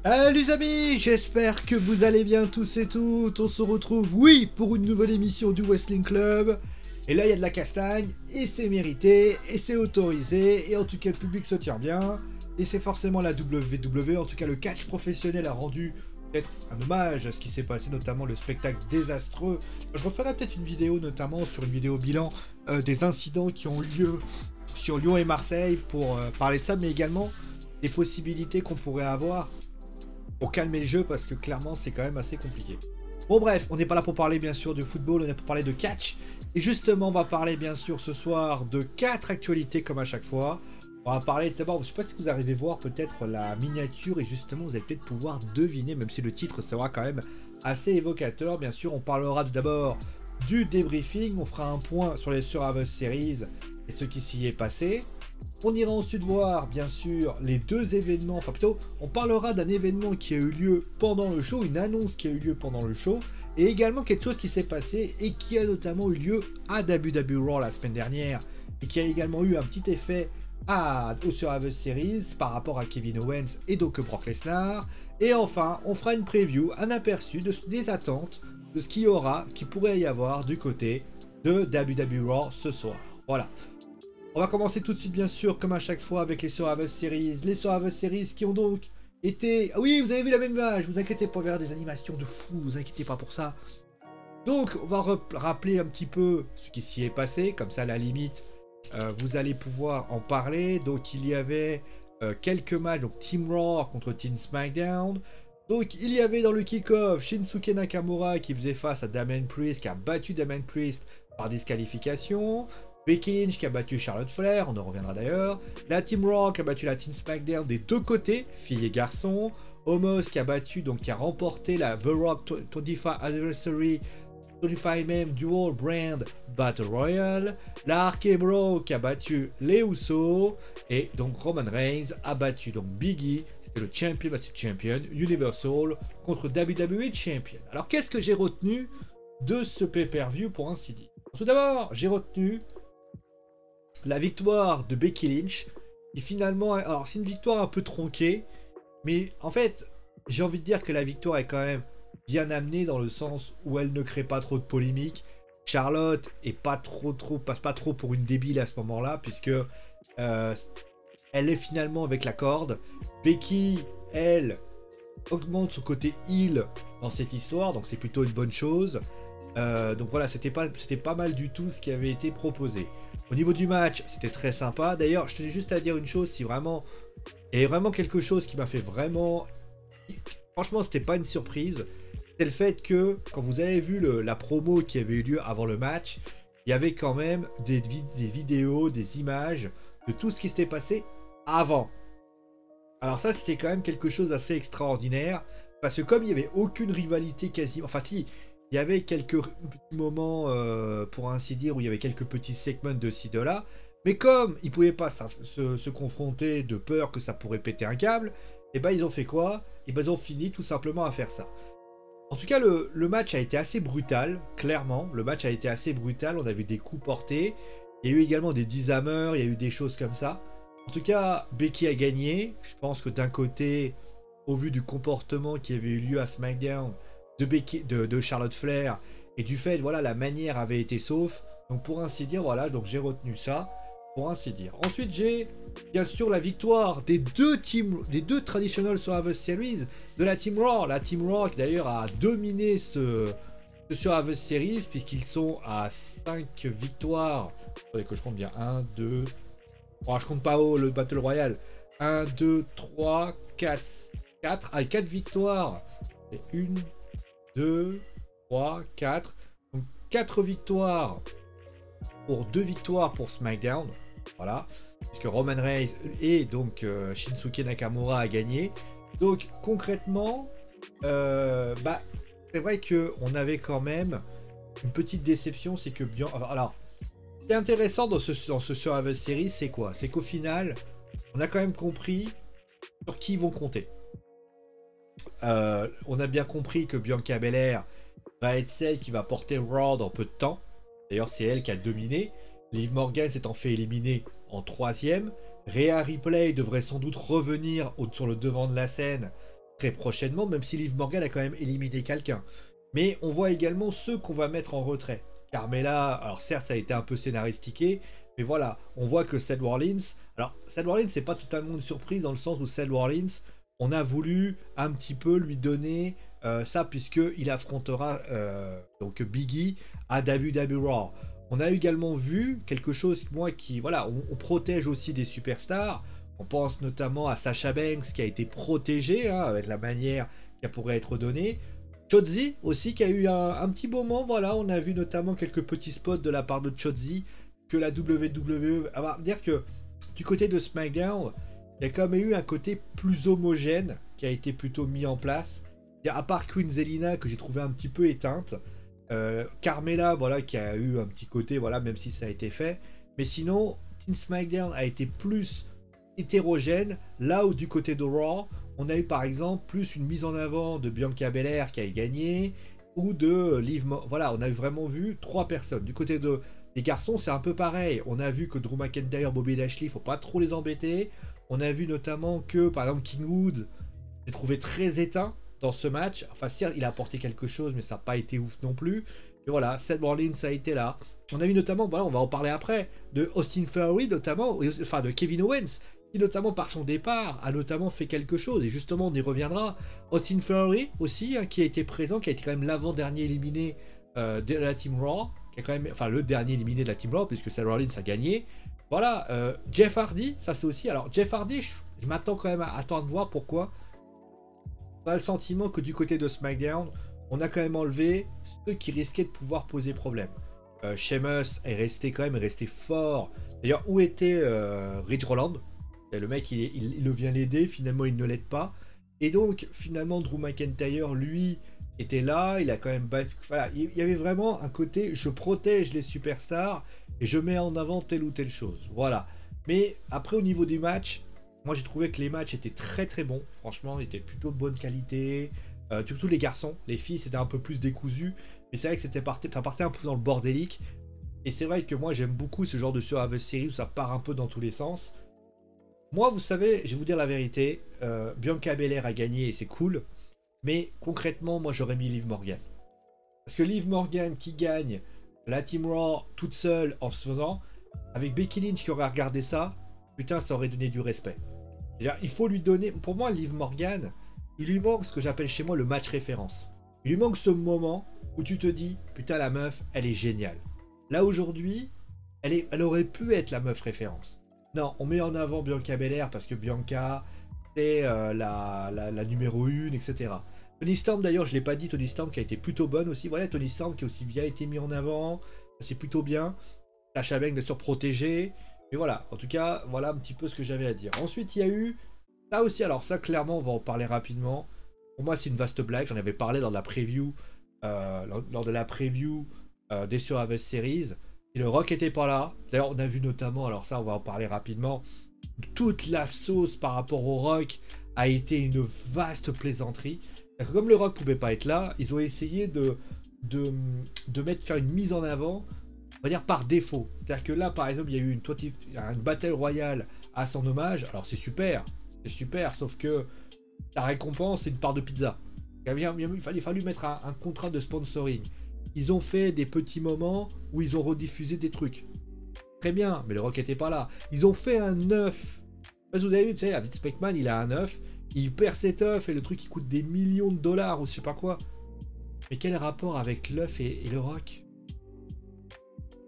Salut les amis, j'espère que vous allez bien tous et toutes. On se retrouve, oui, pour une nouvelle émission du Wrestling Club. Et là, il y a de la castagne, et c'est mérité, et c'est autorisé, et en tout cas, le public se tient bien. Et c'est forcément la WWE, en tout cas, le catch professionnel a rendu peut-être un hommage à ce qui s'est passé, notamment le spectacle désastreux. Je referai peut-être une vidéo, notamment sur une vidéo bilan des incidents qui ont eu lieu sur Lyon et Marseille pour parler de ça, mais également des possibilités qu'on pourrait avoir pour calmer le jeu, parce que clairement c'est quand même assez compliqué. Bon bref, on n'est pas là pour parler bien sûr de football, on est pour parler de catch. Et justement on va parler bien sûr ce soir de 4 actualités comme à chaque fois. On va parler d'abord, je sais pas si vous arrivez à voir peut-être la miniature et justement vous allez peut-être pouvoir deviner, même si le titre sera quand même assez évocateur. Bien sûr on parlera tout d'abord du débriefing, on fera un point sur les Survivor Series et ce qui s'y est passé. On ira ensuite voir, bien sûr, les deux événements, enfin plutôt, on parlera d'un événement qui a eu lieu pendant le show, une annonce qui a eu lieu pendant le show, et également quelque chose qui s'est passé et qui a notamment eu lieu à WWE Raw la semaine dernière, et qui a également eu un petit effet au Survivor Series par rapport à Kevin Owens et donc Brock Lesnar. Et enfin, on fera une preview, un aperçu des attentes de ce qu'il y aura, qui pourrait y avoir du côté de WWE Raw ce soir. Voilà. On va commencer tout de suite bien sûr comme à chaque fois avec les Survivor Series. Les Survivor Series qui ont donc été... Ah oui, vous avez vu la même image, vous inquiétez pas, vers des animations de fou, vous inquiétez pas pour ça. Donc on va rappeler un petit peu ce qui s'y est passé, comme ça à la limite vous allez pouvoir en parler. Donc il y avait quelques matchs, donc Team Raw contre Team SmackDown. Donc il y avait dans le kick-off Shinsuke Nakamura qui faisait face à Damian Priest, qui a battu Damian Priest par disqualification. Becky Lynch qui a battu Charlotte Flair, on en reviendra d'ailleurs. La Team Raw qui a battu la Team SmackDown des deux côtés, filles et garçons. Omos qui a battu, donc qui a remporté la The Rock 25 Anniversary 25mm Dual Brand Battle Royale. La RK Bro qui a battu les Usos. Et donc Roman Reigns a battu donc Big E, c'était le Champion Master Champion Universal contre WWE Champion. Alors qu'est-ce que j'ai retenu de ce pay-per-view pour ainsi dire? Tout d'abord, j'ai retenu la victoire de Becky Lynch, qui finalement, alors c'est une victoire un peu tronquée, mais en fait, j'ai envie de dire que la victoire est quand même bien amenée dans le sens où elle ne crée pas trop de polémique. Charlotte passe pas trop pour une débile à ce moment-là, puisque elle est finalement avec la corde. Becky, elle, augmente son côté heel dans cette histoire, donc c'est plutôt une bonne chose. Donc voilà, c'était pas mal du tout ce qui avait été proposé. Au niveau du match, c'était très sympa. D'ailleurs, je tenais juste à dire une chose, si vraiment il y avait vraiment quelque chose qui m'a fait vraiment... Franchement, c'était pas une surprise. C'est le fait que, quand vous avez vu la promo qui avait eu lieu avant le match, il y avait quand même des vidéos, des images de tout ce qui s'était passé avant. Alors ça, c'était quand même quelque chose d'assez extraordinaire, parce que comme il n'y avait aucune rivalité quasiment... Enfin si, il y avait quelques petits moments, pour ainsi dire, où il y avait quelques petits segments de ci, de là, mais comme ils ne pouvaient pas se confronter de peur que ça pourrait péter un câble, et ben ils ont fait quoi? Et ben ils ont fini tout simplement à faire ça. En tout cas, le match a été assez brutal, clairement. Le match a été assez brutal, on a vu des coups portés. Il y a eu également des disarmeurs, il y a eu des choses comme ça. En tout cas, Becky a gagné. Je pense que d'un côté, au vu du comportement qui avait eu lieu à SmackDown de Charlotte Flair, et du fait, voilà, la manière avait été sauf. Donc pour ainsi dire, voilà, donc j'ai retenu ça, pour ainsi dire. Ensuite, j'ai bien sûr la victoire des deux traditional Survivor Series de la Team Raw. La Team Raw qui d'ailleurs a dominé ce Survivor Series, puisqu'ils sont à 5 victoires. Attendez que je compte bien. 1, 2... Bon, je compte pas le Battle Royale. 1, 2, 3, 4... 4 avec 4 victoires. Et 1, 2, 3, 4. Donc 4 victoires pour 2 victoires pour SmackDown. Voilà. Puisque Roman Reigns et donc Shinsuke Nakamura a gagné. Donc concrètement, c'est vrai qu'on avait quand même une petite déception, c'est que bien... Alors, ce qui est intéressant dans ce Survivor Series, c'est quoi? C'est qu'au final, on a quand même compris sur qui ils vont compter. On a bien compris que Bianca Belair va être celle qui va porter Raw dans peu de temps. D'ailleurs, c'est elle qui a dominé. Liv Morgan s'étant fait éliminer en 3e. Rhea Ripley devrait sans doute revenir sur le devant de la scène très prochainement, même si Liv Morgan a quand même éliminé quelqu'un. Mais on voit également ceux qu'on va mettre en retrait. Carmella, alors certes ça a été un peu scénaristiqué, mais voilà, on voit que Seth Rollins, alors Seth Rollins c'est pas totalement une surprise dans le sens où Seth Rollins, on a voulu un petit peu lui donner ça puisqu'il affrontera donc Biggie à WWE Raw. On a également vu quelque chose, moi qui, voilà, on protège aussi des superstars. On pense notamment à Sasha Banks qui a été protégée avec la manière qu'elle pourrait être donnée. Shotzi aussi qui a eu un petit moment, voilà, on a vu notamment quelques petits spots de la part de Shotzi que la WWE, on va dire que du côté de SmackDown, il y a quand même eu un côté plus homogène qui a été plutôt mis en place. À part Queen Zelina que j'ai trouvé un petit peu éteinte, Carmella, voilà, qui a eu un petit côté, voilà, même si ça a été fait. Mais sinon, Team SmackDown a été plus hétérogène, là où du côté de Raw, on a eu par exemple plus une mise en avant de Bianca Belair qui a gagné, ou de Liv Morgan. Voilà, on a vraiment vu 3 personnes. Du côté des garçons, c'est un peu pareil. On a vu que Drew McIntyre, Bobby Lashley, faut pas trop les embêter. On a vu notamment que, par exemple, King Wood, j'ai trouvé très éteint dans ce match. Enfin, certes, il a apporté quelque chose, mais ça n'a pas été ouf non plus. Et voilà, Seth Rollins a été là. On a vu notamment, voilà, on va en parler après, de Austin Theory notamment, enfin de Kevin Owens, qui notamment par son départ a notamment fait quelque chose. Et justement, on y reviendra. Austin Theory aussi, qui a été présent, qui a été quand même l'avant-dernier éliminé de la Team Raw, qui a quand même, enfin le dernier éliminé de la Team Raw, puisque Seth Rollins a gagné. Voilà, Jeff Hardy, ça c'est aussi. Alors Jeff Hardy, je m'attends quand même à attendre de voir pourquoi. On a le sentiment que du côté de SmackDown, on a quand même enlevé ceux qui risquaient de pouvoir poser problème. Sheamus est resté quand même resté fort. D'ailleurs, où était Ridge Holland? Le mec, il vient l'aider, finalement il ne l'aide pas. Et donc, finalement, Drew McIntyre, lui, était là. Il a quand même... Voilà, il y avait vraiment un côté, je protège les superstars et je mets en avant telle ou telle chose. Voilà. Mais après, au niveau du match, moi j'ai trouvé que les matchs étaient très très bons. Franchement, ils étaient plutôt de bonne qualité. Surtout les garçons. Les filles, c'était un peu plus décousu. Mais c'est vrai que ça partait un peu dans le bordélique. Et c'est vrai que moi, j'aime beaucoup ce genre de Survivor Series où ça part un peu dans tous les sens. Moi, vous savez, je vais vous dire la vérité. Bianca Belair a gagné et c'est cool. Mais concrètement, moi j'aurais mis Liv Morgan. Parce que Liv Morgan qui gagne la Team Raw toute seule en se faisant, avec Becky Lynch qui aurait regardé ça, putain, ça aurait donné du respect. Il faut lui donner, pour moi, Liv Morgan, il lui manque ce que j'appelle chez moi le match référence. Il lui manque ce moment où tu te dis, putain, la meuf, elle est géniale. Là aujourd'hui, elle aurait pu être la meuf référence. Non, on met en avant Bianca Belair parce que Bianca, c'est la numéro 1, etc. Toni Storm, d'ailleurs, je ne l'ai pas dit, Toni Storm qui a été plutôt bonne aussi. Voilà, Toni Storm qui a aussi bien été mis en avant. C'est plutôt bien. Sasha Banks, bien sûr, protégé. Mais voilà, en tout cas, voilà un petit peu ce que j'avais à dire. Ensuite, il y a eu ça aussi. Alors ça, clairement, on va en parler rapidement. Pour moi, c'est une vaste blague. J'en avais parlé lors de la preview, des Survivor Series. Et le Rock était pas là. D'ailleurs, on a vu notamment, alors ça, on va en parler rapidement, toute la sauce par rapport au Rock a été une vaste plaisanterie. Comme le Rock pouvait pas être là, ils ont essayé de faire une mise en avant, on va dire par défaut. C'est-à-dire que là, par exemple, il y a eu une Battle Royale à son hommage. Alors c'est super, sauf que la récompense, c'est une part de pizza. Il fallait fallu mettre un contrat de sponsoring. Ils ont fait des petits moments où ils ont rediffusé des trucs. Très bien, mais le Rock était pas là. Ils ont fait un œuf. Parce que vous avez vu, tu sais, Vince McMahon, il a un œuf. Il perd cet œuf et le truc, il coûte des millions de dollars ou je sais pas quoi. Mais quel rapport avec l'œuf et le Rock?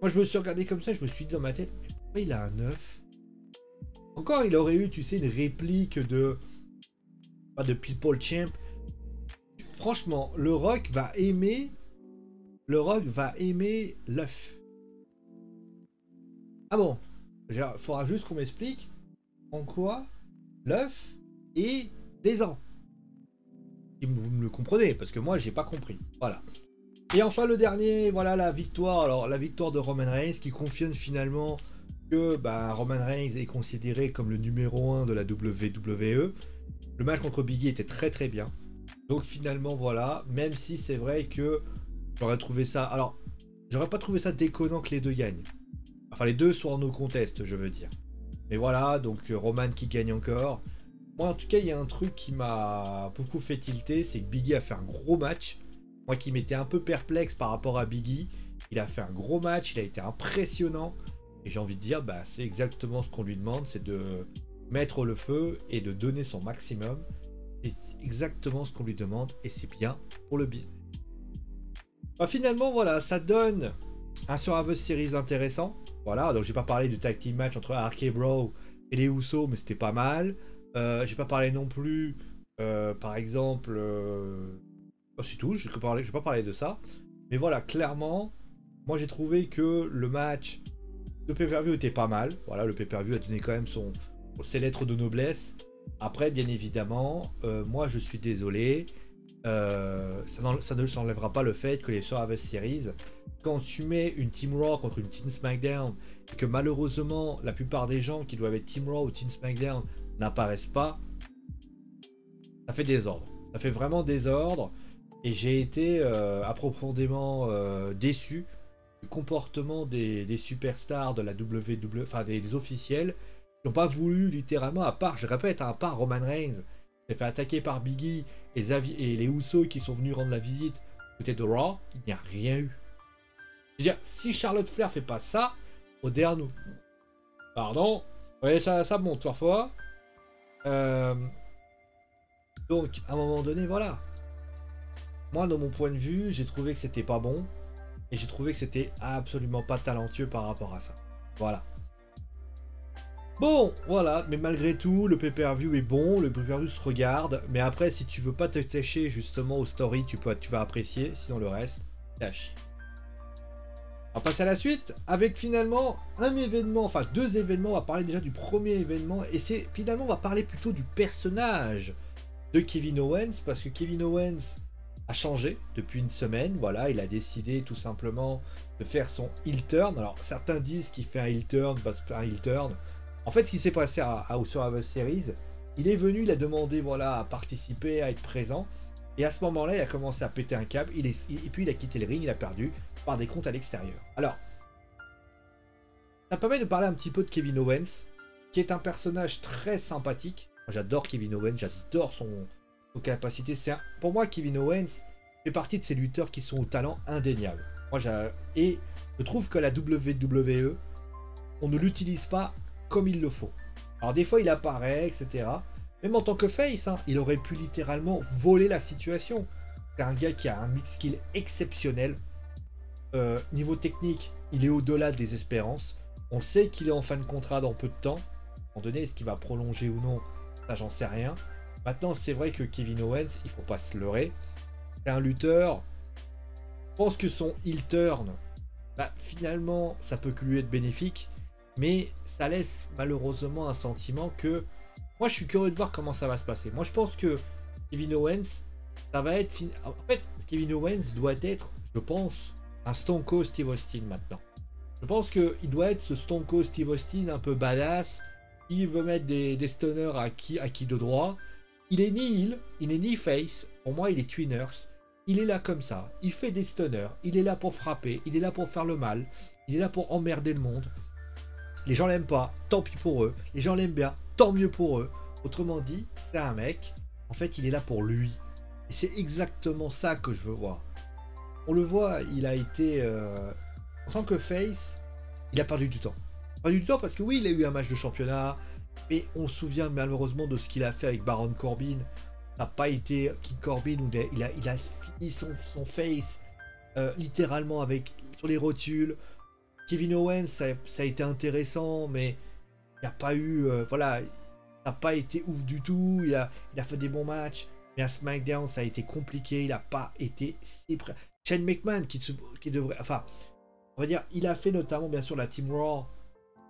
Moi, je me suis regardé comme ça, je me suis dit dans ma tête, pourquoi il a un œuf? Encore, il aurait eu, tu sais, une réplique de People Champ. Franchement, le Rock va aimer l'œuf. Ah bon? Il faudra juste qu'on m'explique en quoi l'œuf est plaisant. Si vous me le comprenez, parce que moi, j'ai pas compris. Voilà. Et enfin, le dernier, voilà la victoire. Alors, la victoire de Roman Reigns qui confirme finalement que Roman Reigns est considéré comme le numéro 1 de la WWE. Le match contre Biggie était très très bien. Donc finalement, voilà, même si c'est vrai que j'aurais trouvé ça... Alors, j'aurais pas trouvé ça déconnant que les deux gagnent. Enfin, les deux soient en no contest, je veux dire. Mais voilà, donc Roman qui gagne encore. moi, en tout cas, il y a un truc qui m'a beaucoup fait tilter, c'est que Biggie a fait un gros match. Moi qui m'étais un peu perplexe par rapport à Biggie, il a fait un gros match, il a été impressionnant. Et j'ai envie de dire, bah, c'est exactement ce qu'on lui demande, c'est de mettre le feu et de donner son maximum. C'est exactement ce qu'on lui demande et c'est bien pour le business. Bah, finalement, voilà, ça donne un Survivor Series intéressant. Voilà, donc j'ai pas parlé du tag team match entre RK Bro et les Usos, mais c'était pas mal. J'ai pas parlé non plus, par exemple, c'est tout, je vais pas parler de ça. Mais voilà, clairement, moi j'ai trouvé que le match de pay-per-view était pas mal. Voilà, le pay-per-view a donné quand même ses lettres de noblesse. Après, bien évidemment, moi je suis désolé, ça ne s'enlèvera pas le fait que les Survivor Series, quand tu mets une Team Raw contre une Team SmackDown, et que malheureusement la plupart des gens qui doivent être Team Raw ou Team SmackDown n'apparaissent pas, ça fait désordre. Ça fait vraiment désordre. Et j'ai été profondément déçu du comportement des superstars de la WWE, enfin des officiels, qui n'ont pas voulu littéralement, à part, je répète, à part Roman Reigns, qui s'est fait attaquer par Biggie et les Usos qui sont venus rendre la visite côté de Raw, il n'y a rien eu. Je veux dire, si Charlotte Flair fait pas ça, moderne-nous. Pardon, ouais, ça monte parfois. Donc, à un moment donné, voilà. Moi, de mon point de vue, j'ai trouvé que c'était pas bon. Et j'ai trouvé que c'était absolument pas talentueux par rapport à ça. Voilà. Bon, voilà. Mais malgré tout, le pay-per-view est bon. Le pay-per-view se regarde. Mais après, si tu veux pas te tâcher justement aux stories, tu vas apprécier. Sinon, le reste, tâche. On va passer à la suite avec finalement un événement, enfin 2 événements. On va parler déjà du premier événement. Et c'est finalement, on va parler plutôt du personnage de Kevin Owens. Parce que Kevin Owens a changé depuis une semaine. Voilà, il a décidé tout simplement de faire son heel turn. Alors certains disent qu'il fait un heel turn, pas un heel turn. En fait, ce qui s'est passé au Survivor Series, il est venu, il a demandé voilà, à participer, à être présent. Et à ce moment-là, il a commencé à péter un câble. Et puis il a quitté le ring, il a perdu par des comptes à l'extérieur. Alors, ça permet de parler un petit peu de Kevin Owens, qui est un personnage très sympathique. J'adore Kevin Owens, j'adore son capacité. Pour moi, Kevin Owens fait partie de ces lutteurs qui sont au talent indéniable. Et je trouve que la WWE, on ne l'utilise pas comme il le faut. Alors des fois, il apparaît, etc. Même en tant que face, hein, il aurait pu littéralement voler la situation. C'est un gars qui a un mix skill exceptionnel. Niveau technique, il est au-delà des espérances. On sait qu'il est en fin de contrat dans peu de temps. À un moment donné, est-ce qu'il va prolonger ou non? Ça, j'en sais rien. Maintenant, c'est vrai que Kevin Owens, il faut pas se leurrer. C'est un lutteur. Je pense que son heel turn, bah, finalement, ça peut que lui être bénéfique. Mais ça laisse malheureusement un sentiment que... Moi, je suis curieux de voir comment ça va se passer. Moi, je pense que Kevin Owens, ça va être... En fait, Kevin Owens doit être, je pense, un Stone Cold Steve Austin maintenant. Je pense qu'il doit être ce Stone Cold Steve Austin un peu badass, qui veut mettre des stunners à qui de droit. Il est ni heel, il est ni face. Pour moi, il est twinners. Il est là comme ça. Il fait des stunners. Il est là pour frapper. Il est là pour faire le mal. Il est là pour emmerder le monde. Les gens l'aiment pas, tant pis pour eux. Les gens l'aiment bien, tant mieux pour eux. Autrement dit, c'est un mec. En fait, il est là pour lui. Et c'est exactement ça que je veux voir. On le voit, il a été... en tant que face, il a perdu du temps. Perdu du temps parce que oui, il a eu un match de championnat. Mais on se souvient malheureusement de ce qu'il a fait avec Baron Corbin. Ça n'a pas été King Corbin où il a fini son face littéralement sur les rotules. Kevin Owens, ça a été intéressant, mais il n'y a pas eu... voilà, ça n'a pas été ouf du tout. Il a fait des bons matchs. Mais à SmackDown, ça a été compliqué. Il n'a pas été si prêt. Shane McMahon, qui devrait... Enfin, on va dire, il a fait notamment, bien sûr, la Team Raw.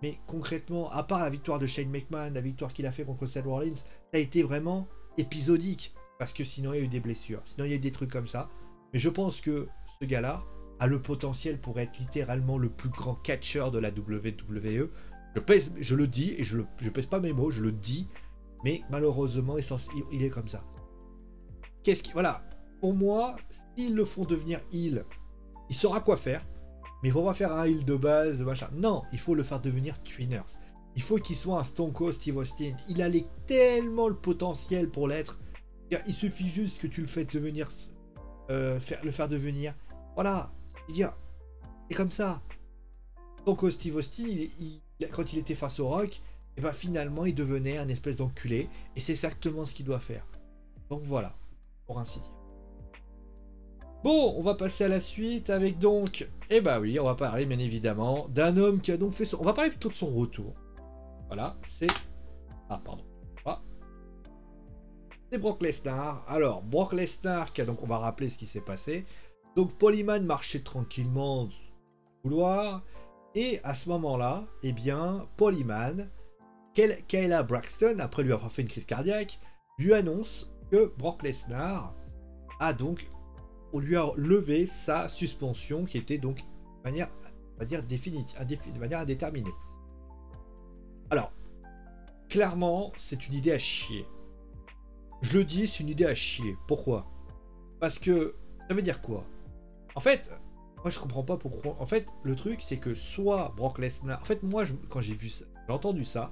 Mais concrètement, à part la victoire de Shane McMahon, la victoire qu'il a fait contre Seth Rollins, ça a été vraiment épisodique. Parce que sinon, il y a eu des blessures. Sinon, il y a eu des trucs comme ça. Mais je pense que ce gars-là a le potentiel pour être littéralement le plus grand catcheur de la WWE. Je le dis, et je pèse pas mes mots, je le dis. Mais malheureusement, il est comme ça. Voilà. Pour moi, s'ils le font devenir heel, il saura quoi faire. Mais il ne faut pas faire un heel de base, machin. Non, il faut le faire devenir twinners. Il faut qu'il soit un Stone Cold Steve Austin. Il a tellement le potentiel pour l'être. Il suffit juste que tu le fasses devenir, le faire devenir. Voilà. C'est comme ça. Donc Steve Austin, quand il était face au Rock, et ben finalement il devenait un espèce d'enculé. Et c'est exactement ce qu'il doit faire. Donc voilà, pour ainsi dire. Bon, on va passer à la suite avec donc, eh bah oui, on va parler bien évidemment d'un homme qui a donc fait son... On va parler plutôt de son retour. Voilà, c'est... Ah, pardon. Ah. C'est Brock Lesnar. Alors, Brock Lesnar, qui a donc, on va rappeler ce qui s'est passé. Donc, Paul Heyman marchait tranquillement au couloir. Et à ce moment-là, eh bien, Paul Heyman, Kayla Braxton, après lui avoir fait une crise cardiaque, lui annonce que Brock Lesnar a donc... On lui a levé sa suspension qui était donc de manière, on va dire, définitive, de manière indéterminée. Alors, clairement, c'est une idée à chier. Je le dis, c'est une idée à chier. Pourquoi? Parce que ça veut dire quoi? En fait, moi je comprends pas pourquoi. En fait, le truc c'est que soit Brock Lesnar. En fait, moi quand j'ai vu ça, j'ai entendu ça,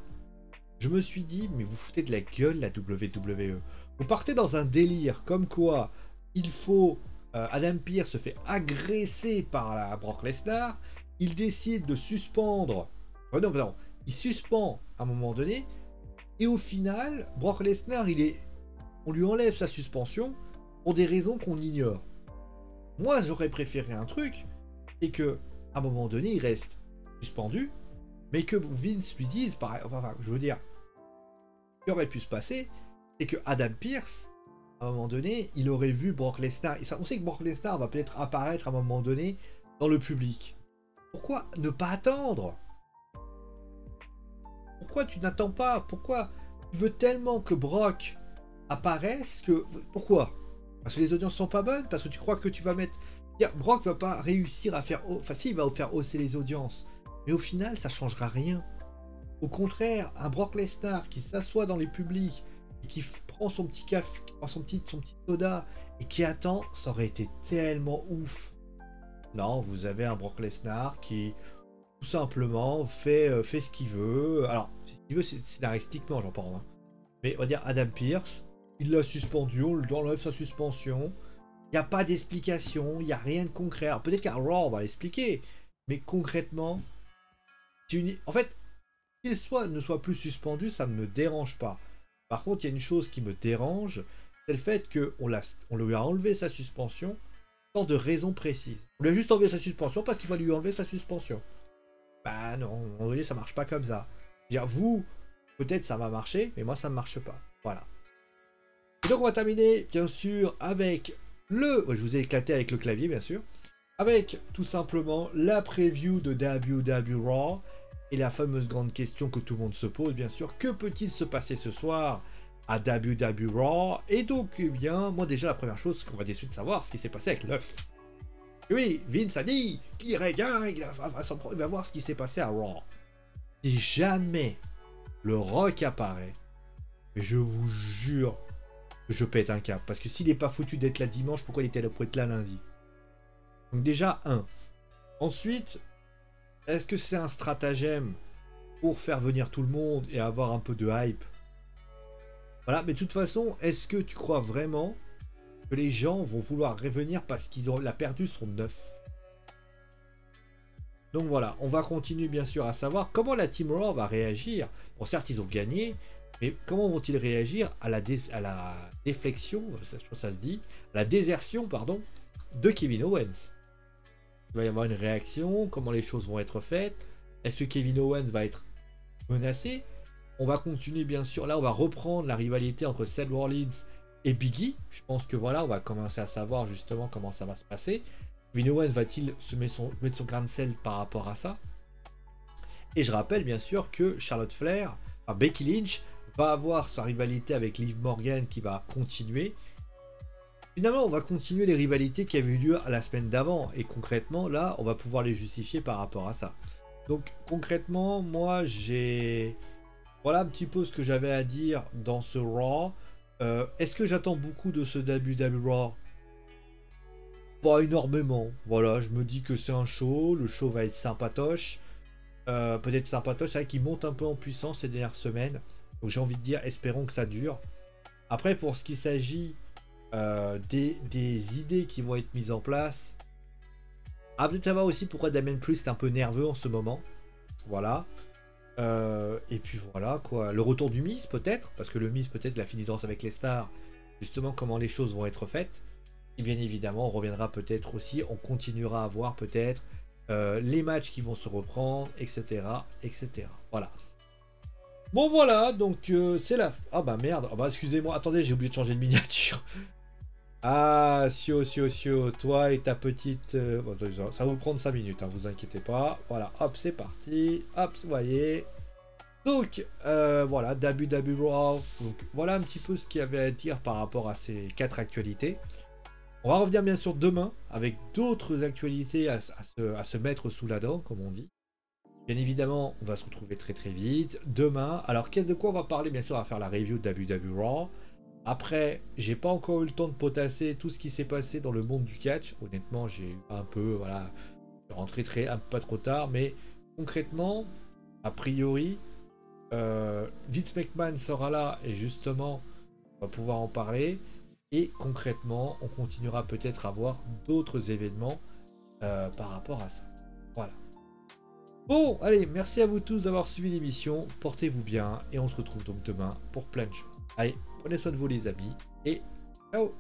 je me suis dit, mais vous foutez de la gueule la WWE. Vous partez dans un délire comme quoi il faut. Adam Pearce se fait agresser par Brock Lesnar. Il décide de suspendre. Non, il suspend à un moment donné. Et au final, Brock Lesnar, on lui enlève sa suspension pour des raisons qu'on ignore. Moi, j'aurais préféré un truc, c'est que à un moment donné, il reste suspendu, mais que Vince lui dise, enfin, je veux dire, ce qui aurait pu se passer, c'est que Adam Pearce, à un moment donné, il aurait vu Brock Lesnar. On sait que Brock Lesnar va peut-être apparaître à un moment donné dans le public. Pourquoi ne pas attendre? Pourquoi tu n'attends pas? Pourquoi tu veux tellement que Brock apparaisse que... Pourquoi? Parce que les audiences sont pas bonnes? Parce que tu crois que tu vas mettre... Brock va pas réussir à faire... Enfin si, il va faire hausser les audiences. Mais au final, ça changera rien. Au contraire, un Brock Lesnar qui s'assoit dans les publics et qui prend son petit café, son petit soda et qui attend, ça aurait été tellement ouf. Non, vous avez un Brock Lesnar qui tout simplement fait ce qu'il veut. Alors, ce qu'il veut, c'est scénaristiquement, j'en parle. Hein. Mais on va dire Adam Pearce, il l'a suspendu, on lui enlève sa suspension. Il n'y a pas d'explication, il n'y a rien de concret. Alors peut-être qu'à Raw, on va l'expliquer. Mais concrètement, en fait, qu'il ne soit plus suspendu, ça ne me dérange pas. Par contre, il y a une chose qui me dérange, c'est le fait qu'on lui a enlevé sa suspension sans de raison précise. On lui a juste enlevé sa suspension parce qu'il va lui enlever sa suspension. Bah non, à un moment donné, ça marche pas comme ça. Dire vous, peut-être ça va marcher, mais moi ça ne marche pas. Voilà. Et donc on va terminer, bien sûr, avec je vous ai éclaté avec le clavier, bien sûr. Avec tout simplement la preview de WWE Raw. Et la fameuse grande question que tout le monde se pose, bien sûr, que peut-il se passer ce soir à WWE Raw? Et donc, eh bien, moi déjà, la première chose qu'on va décider de savoir, ce qui s'est passé avec l'œuf. Oui, Vince a dit qu'il irait bien, il va voir ce qui s'est passé à Raw. Si jamais le Rock apparaît, je vous jure que je pète un câble. Parce que s'il n'est pas foutu d'être là dimanche, pourquoi il était là pour être là lundi? Donc déjà, un. Ensuite... Est-ce que c'est un stratagème pour faire venir tout le monde et avoir un peu de hype? Voilà, mais de toute façon, est-ce que tu crois vraiment que les gens vont vouloir revenir parce qu'ils ont perdu son œuf? Donc voilà, on va continuer bien sûr à savoir comment la Team Raw va réagir. Bon, certes, ils ont gagné, mais comment vont-ils réagir à la déflexion, je pense que ça se dit, à la désertion, pardon, de Kevin Owens? Il va y avoir une réaction, comment les choses vont être faites, est-ce que Kevin Owens va être menacé? On va continuer bien sûr, là on va reprendre la rivalité entre Seth Rollins et Big E. Je pense que voilà, on va commencer à savoir justement comment ça va se passer. Kevin Owens va-t-il mettre son grain de sel par rapport à ça? Et je rappelle bien sûr que Charlotte Flair, Becky Lynch, va avoir sa rivalité avec Liv Morgan qui va continuer. Finalement, on va continuer les rivalités qui avaient eu lieu à la semaine d'avant. Et concrètement, là, on va pouvoir les justifier par rapport à ça. Donc, concrètement, moi, voilà un petit peu ce que j'avais à dire dans ce Raw. Est-ce que j'attends beaucoup de ce WWE Raw? Pas énormément. Voilà, je me dis que c'est un show. Le show va être sympatoche. peut-être sympatoche. C'est vrai qu'il monte un peu en puissance ces dernières semaines. Donc j'ai envie de dire, espérons que ça dure. Après, pour ce qui s'agit des idées qui vont être mises en place, peut-être savoir aussi pourquoi Damien Priest est un peu nerveux en ce moment. Voilà. Et puis voilà quoi. Le retour du Miz peut-être, parce que le Miz peut-être la finissance avec les stars, justement comment les choses vont être faites. Et bien évidemment, on reviendra peut-être aussi, on continuera à voir peut-être les matchs qui vont se reprendre, etc. etc. Voilà. Bon voilà, donc c'est la... Ah bah merde, ah bah excusez-moi, attendez, j'ai oublié de changer de miniature. Ah, Sio, toi et ta petite... bon, ça va vous prendre 5 minutes, hein, vous inquiétez pas. Voilà, hop, c'est parti. Hop, vous voyez. Donc, voilà, Raw. Donc, voilà un petit peu ce qu'il y avait à dire par rapport à ces 4 actualités. On va revenir bien sûr demain avec d'autres actualités à se mettre sous la dent, comme on dit. Bien évidemment, on va se retrouver très très vite. Demain, alors qu'est-ce de quoi on va parler? Bien sûr, on va faire la review de Raw. Après, j'ai pas encore eu le temps de potasser tout ce qui s'est passé dans le monde du catch. Honnêtement, j'ai eu un peu, voilà, je suis rentré un peu pas trop tard, mais concrètement, a priori, Vince McMahon sera là et justement, on va pouvoir en parler. Et concrètement, on continuera peut-être à voir d'autres événements par rapport à ça. Voilà. Bon, allez, merci à vous tous d'avoir suivi l'émission. Portez-vous bien et on se retrouve donc demain pour plein de choses. Allez, prenez soin de vous les amis et ciao!